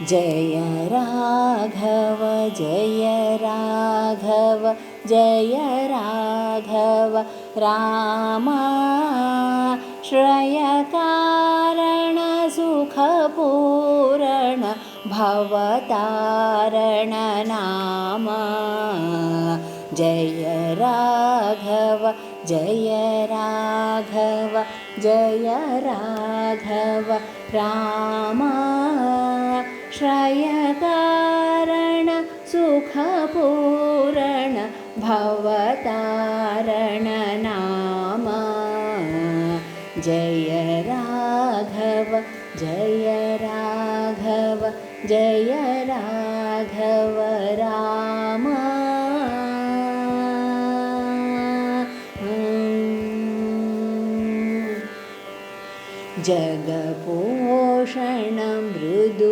जय राघव जय राघव जय राघव रामा श्रयकारण सुखपूरण भवतारण नामा जय राघव जय राघव जय राघव रामा श्रयकारण सुखपूरण भवतारण नामा जय राघव जय राघव जय राघव रामा जगपोषण मृदुभाषण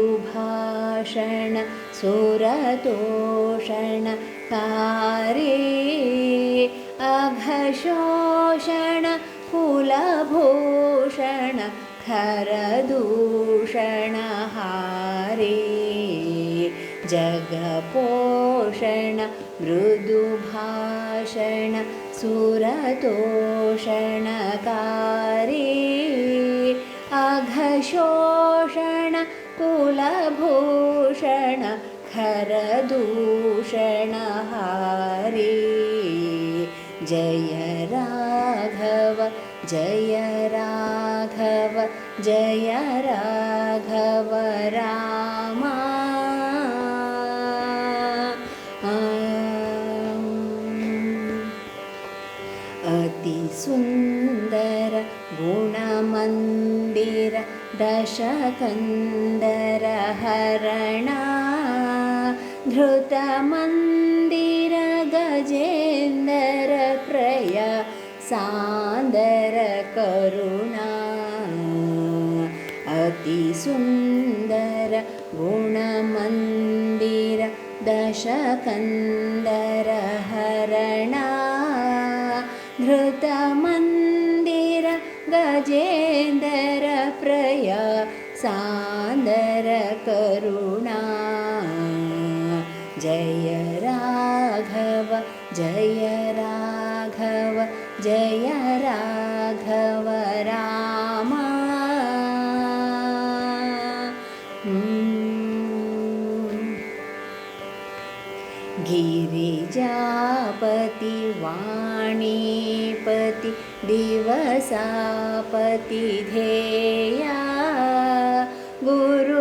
सुरतोषण कारे अघशोषण कुलभूषण खरदूषण हारे जगपोषण मृदुभाषण सुरतोषण कारे अघशोषण कुलभूषण खरदूषण हारे जय राघव जय राघव जय राघव रामा अति सुंदर गुणमंदिर दशकंदर हरणा धृतमंदिर गजेंदर प्रय सांदर करुणा अति सुंदर गुणमंदिर दशकंदर हरणा धृतमंदिर गजेंदर प्रय सांदर करुणा जय राघव जय राघव जय राघव रामा गिरिजापति वाणीपति दिवसापति ध्येया गुरुमहीपति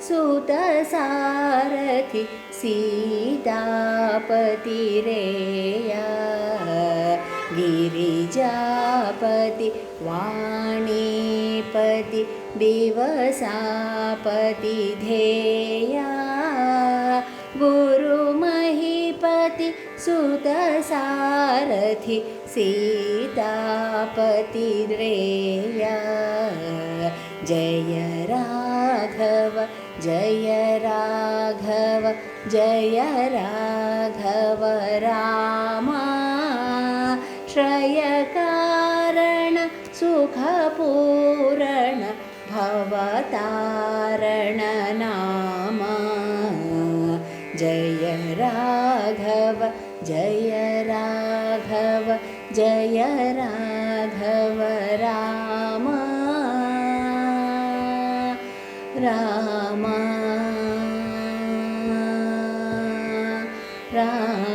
सुतसारथि सीतापति रेया गिरिजापति वाणीपति दिवसापति ध्येया गुरुमहीपति सुतसारथि सीतापति रेया जय राघव जय राघव जय राघव रामा श्रयकारण सुखपूरण भवतारण नामा जय राघव जय राघव जय राघव रामा रामा रामा